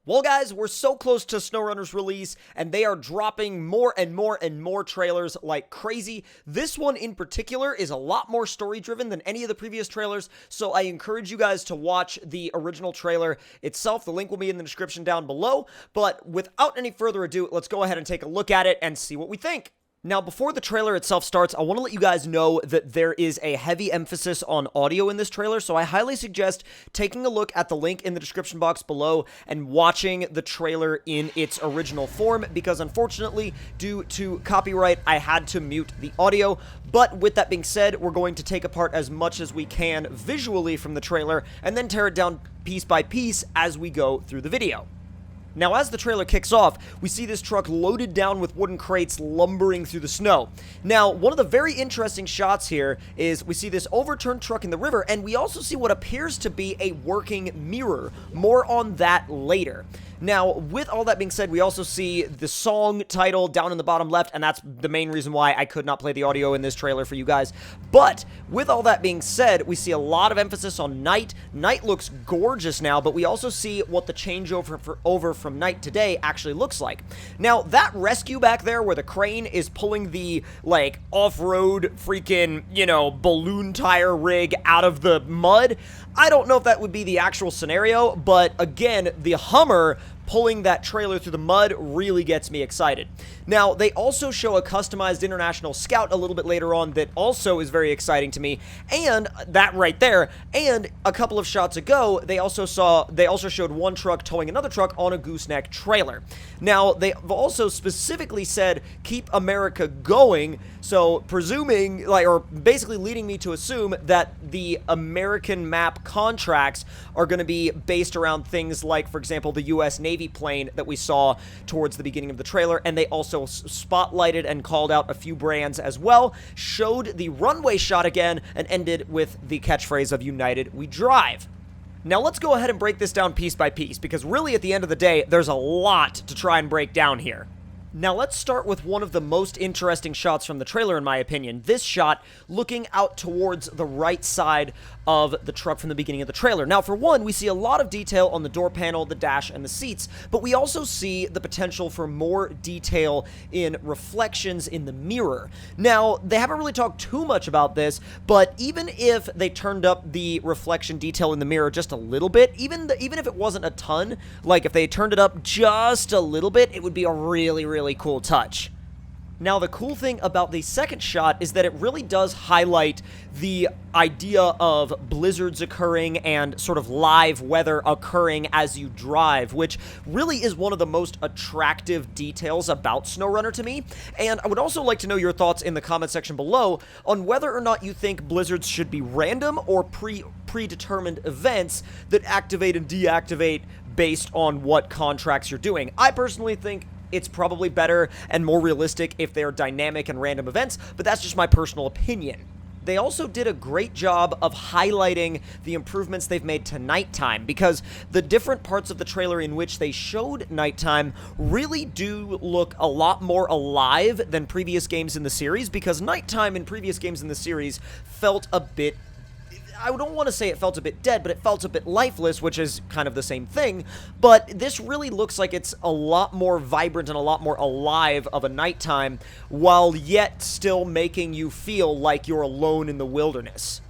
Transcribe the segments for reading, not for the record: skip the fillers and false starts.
Well, guys, we're so close to SnowRunner's release, and they are dropping more and more and more trailers like crazy. This one in particular is a lot more story-driven than any of the previous trailers, so I encourage you guys to watch the original trailer itself. The link will be in the description down below, but without any further ado, let's go ahead and take a look at it and see what we think. Now, before the trailer itself starts, I want to let you guys know that there is a heavy emphasis on audio in this trailer, so I highly suggest taking a look at the link in the description box below and watching the trailer in its original form, because unfortunately, due to copyright, I had to mute the audio. But with that being said, we're going to take apart as much as we can visually from the trailer, and then tear it down piece by piece as we go through the video. Now, as the trailer kicks off, we see this truck loaded down with wooden crates lumbering through the snow. Now, one of the very interesting shots here is we see this overturned truck in the river, and we also see what appears to be a working mirror. More on that later. Now, with all that being said, we also see the song title down in the bottom left, and that's the main reason why I could not play the audio in this trailer for you guys. But, with all that being said, we see a lot of emphasis on night. Night looks gorgeous now, but we also see what the changeover over from night to day actually looks like. Now, that rescue back there where the crane is pulling the, like, off-road freaking, balloon tire rig out of the mud, I don't know if that would be the actual scenario, but again, the Hummer pulling that trailer through the mud really gets me excited. Now, they also show a customized International Scout a little bit later on that also is very exciting to me, and that right there, and a couple of shots ago, they also showed one truck towing another truck on a gooseneck trailer. Now, they've also specifically said, keep America going, so presuming, or basically leading me to assume that the American map contracts are going to be based around things like, for example, the U.S. Navy plane that we saw towards the beginning of the trailer, and they also spotlighted and called out a few brands as well, showed the runway shot again, and ended with the catchphrase of United We Drive. Now let's go ahead and break this down piece by piece, because really at the end of the day, there's a lot to try and break down here. Now let's start with one of the most interesting shots from the trailer, in my opinion. This shot looking out towards the right side of the truck from the beginning of the trailer. Now, for one, we see a lot of detail on the door panel, the dash, and the seats, but we also see the potential for more detail in reflections in the mirror. Now, they haven't really talked too much about this, but even if they turned up the reflection detail in the mirror just a little bit, even if it wasn't a ton, like if they turned it up just a little bit, it would be a really cool touch. Now, the cool thing about the second shot is that it really does highlight the idea of blizzards occurring and sort of live weather occurring as you drive, which really is one of the most attractive details about SnowRunner to me. And I would also like to know your thoughts in the comment section below on whether or not you think blizzards should be random or predetermined events that activate and deactivate based on what contracts you're doing. I personally think it's probably better and more realistic if they're dynamic and random events, but that's just my personal opinion. They also did a great job of highlighting the improvements they've made to nighttime, because the different parts of the trailer in which they showed nighttime really do look a lot more alive than previous games in the series, because nighttime in previous games in the series felt a bit, I don't want to say it felt a bit dead, but it felt a bit lifeless, which is kind of the same thing. But this really looks like it's a lot more vibrant and a lot more alive of a nighttime, while yet still making you feel like you're alone in the wilderness.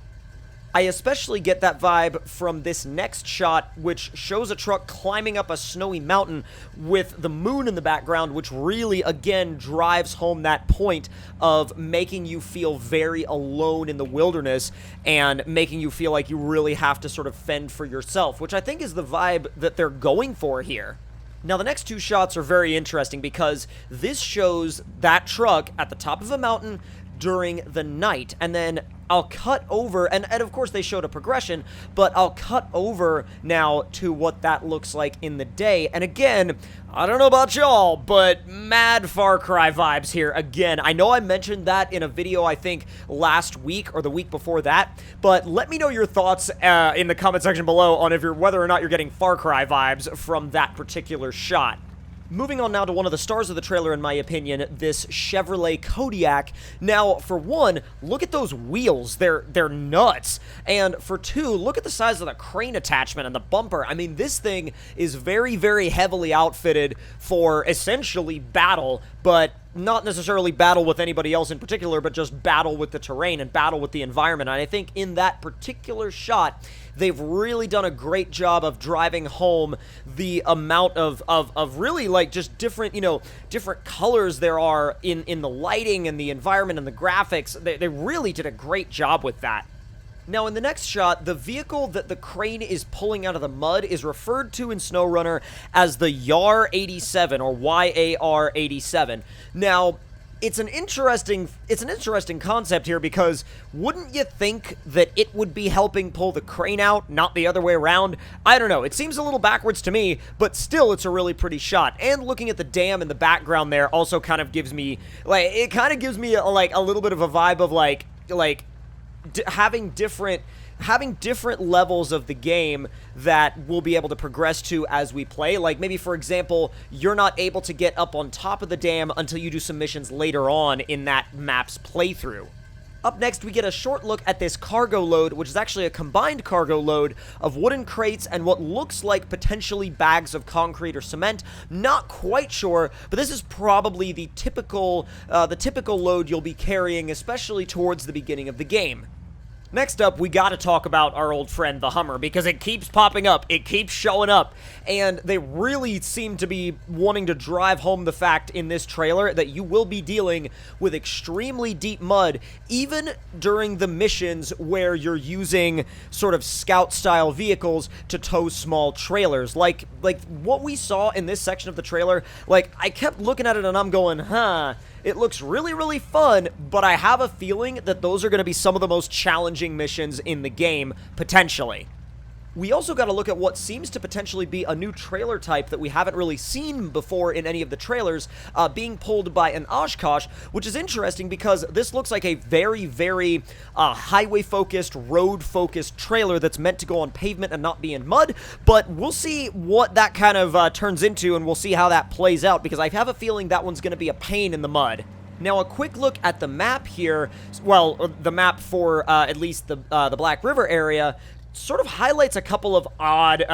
I especially get that vibe from this next shot, which shows a truck climbing up a snowy mountain with the moon in the background, which really, again, drives home that point of making you feel very alone in the wilderness and making you feel like you really have to sort of fend for yourself, which I think is the vibe that they're going for here. Now, the next two shots are very interesting because this shows that truck at the top of a mountain during the night, and then I'll cut over, and of course they showed a progression, but I'll cut over now to what that looks like in the day. And again, I don't know about y'all, but mad Far Cry vibes here again. I know I mentioned that in a video, I think, last week or the week before that, but let me know your thoughts in the comment section below on whether or not you're getting Far Cry vibes from that particular shot. Moving on now to one of the stars of the trailer, in my opinion, this Chevrolet Kodiak. Now, for one, look at those wheels. They're nuts. And for two, look at the size of the crane attachment and the bumper. I mean, this thing is very, very heavily outfitted for essentially battle, but not necessarily battle with anybody else in particular, but just battle with the terrain and battle with the environment. And I think in that particular shot, they've really done a great job of driving home the amount of really, like, just different, you know, different colors there are in the lighting and the environment and the graphics. They really did a great job with that. Now, in the next shot, the vehicle that the crane is pulling out of the mud is referred to in SnowRunner as the YAR 87, or YAR 87. Now, it's an interesting concept here, because wouldn't you think that it would be helping pull the crane out, not the other way around? I don't know. It seems a little backwards to me, but still, it's a really pretty shot. And looking at the dam in the background there also kind of gives me, like, it kind of gives me a little bit of a vibe of like having different levels of the game that we'll be able to progress to as we play. Like, maybe, for example, you're not able to get up on top of the dam until you do some missions later on in that map's playthrough. Up next, we get a short look at this cargo load, which is actually a combined cargo load of wooden crates and what looks like potentially bags of concrete or cement. Not quite sure, but this is probably the typical load you'll be carrying, especially towards the beginning of the game. Next up, we gotta talk about our old friend, the Hummer, because it keeps popping up, it keeps showing up, and they really seem to be wanting to drive home the fact in this trailer that you will be dealing with extremely deep mud, even during the missions where you're using sort of scout-style vehicles to tow small trailers. Like what we saw in this section of the trailer, like, I kept looking at it and I'm going, huh, it looks really, really fun, but I have a feeling that those are going to be some of the most challenging missions in the game, potentially. We also got to look at what seems to potentially be a new trailer type that we haven't really seen before in any of the trailers, being pulled by an Oshkosh, which is interesting because this looks like a very, very highway-focused, road-focused trailer that's meant to go on pavement and not be in mud, but we'll see what that kind of turns into, and we'll see how that plays out, because I have a feeling that one's going to be a pain in the mud. Now, a quick look at the map here, well, the map for at least the Black River area, sort of highlights a couple of odd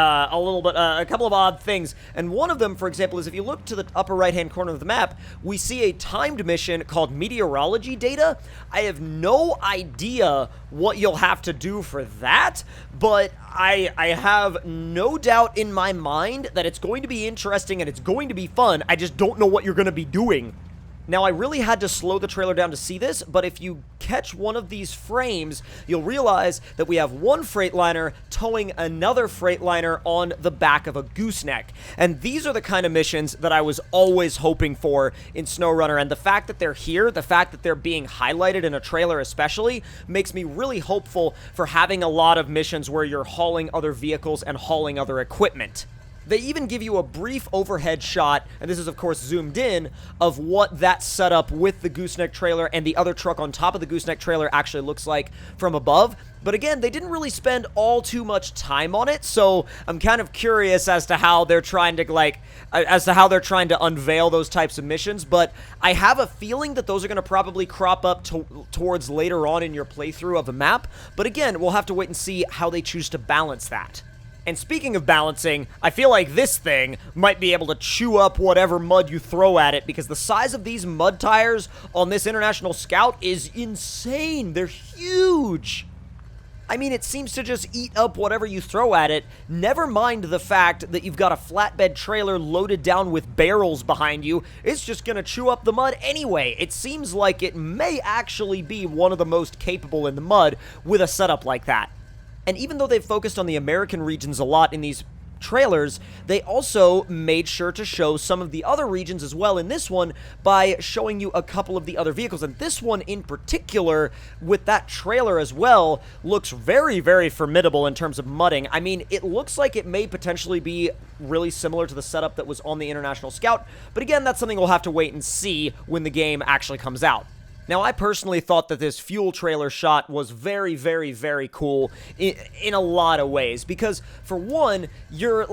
things. And one of them, for example, is if you look to the upper right-hand corner of the map, we see a timed mission called Meteorology Data. I have no idea what you'll have to do for that, but I have no doubt in my mind that it's going to be interesting and it's going to be fun. I just don't know what you're going to be doing. Now, I really had to slow the trailer down to see this, but if you catch one of these frames, you'll realize that we have one Freightliner towing another Freightliner on the back of a gooseneck. And these are the kind of missions that I was always hoping for in SnowRunner, and the fact that they're here, the fact that they're being highlighted in a trailer especially, makes me really hopeful for having a lot of missions where you're hauling other vehicles and hauling other equipment. They even give you a brief overhead shot, and this is of course zoomed in, of what that setup with the gooseneck trailer and the other truck on top of the gooseneck trailer actually looks like from above. But again, they didn't really spend all too much time on it, so I'm kind of curious as to how they're trying to unveil those types of missions. But I have a feeling that those are going to probably crop up towards later on in your playthrough of the map. But again, we'll have to wait and see how they choose to balance that. And speaking of balancing, I feel like this thing might be able to chew up whatever mud you throw at it, because the size of these mud tires on this International Scout is insane. They're huge. I mean, it seems to just eat up whatever you throw at it, never mind the fact that you've got a flatbed trailer loaded down with barrels behind you. It's just gonna chew up the mud anyway. It seems like it may actually be one of the most capable in the mud with a setup like that. And even though they've focused on the American regions a lot in these trailers, they also made sure to show some of the other regions as well in this one by showing you a couple of the other vehicles. And this one in particular, with that trailer as well, looks very, very formidable in terms of mudding. I mean, it looks like it may potentially be really similar to the setup that was on the International Scout, but again, that's something we'll have to wait and see when the game actually comes out. Now, I personally thought that this fuel trailer shot was very, very, very cool in a lot of ways, because for one, you're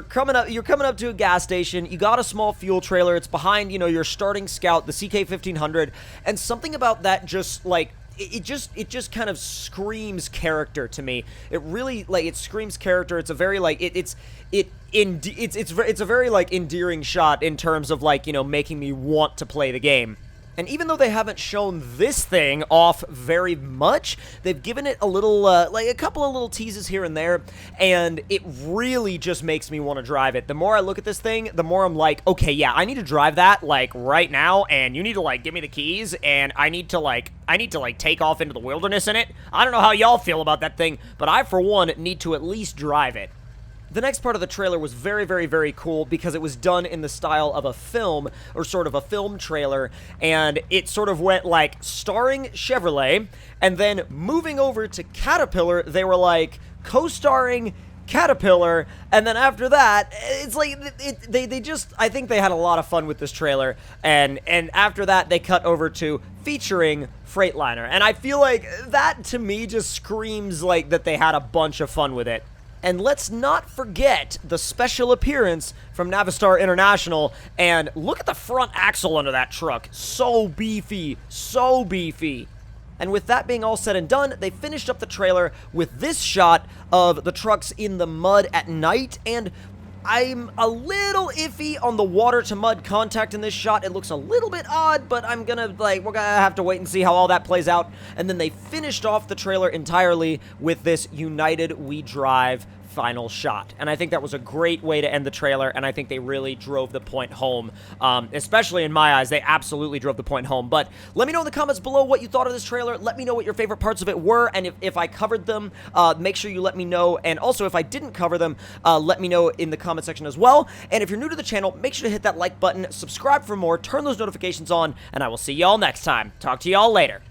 coming up to a gas station, you got a small fuel trailer, it's behind, you know, your starting scout, the CK-1500, and something about that just, like, it just kind of screams character to me. It really, like, it screams character. It's a very, like, it's a very, like, endearing shot in terms of, like, you know, making me want to play the game. And even though they haven't shown this thing off very much, they've given it a little, like a couple of little teases here and there, and it really just makes me want to drive it. The more I look at this thing, the more I'm like, okay, yeah, I need to drive that, like, right now, and you need to, like, give me the keys, and I need to take off into the wilderness in it. I don't know how y'all feel about that thing, but I, for one, need to at least drive it. The next part of the trailer was very, very, very cool because it was done in the style of a film, or sort of a film trailer, and it sort of went like starring Chevrolet, and then moving over to Caterpillar, they were like co-starring Caterpillar, and then after that, it's like, they just, I think they had a lot of fun with this trailer, and after that, they cut over to featuring Freightliner, and I feel like that, to me, just screams like that they had a bunch of fun with it. And let's not forget the special appearance from Navistar International, and look at the front axle under that truck. So beefy, so beefy. And with that being all said and done, they finished up the trailer with this shot of the trucks in the mud at night, and I'm a little iffy on the water-to-mud contact in this shot. It looks a little bit odd, but we're gonna have to wait and see how all that plays out. And then they finished off the trailer entirely with this United We Drive final shot. And I think that was a great way to end the trailer, and I think they really drove the point home. Especially in my eyes, they absolutely drove the point home. But let me know in the comments below what you thought of this trailer. Let me know what your favorite parts of it were, and if I covered them, make sure you let me know. And also, if I didn't cover them, let me know in the comment section as well. And if you're new to the channel, make sure to hit that like button, subscribe for more, turn those notifications on, and I will see y'all next time. Talk to y'all later.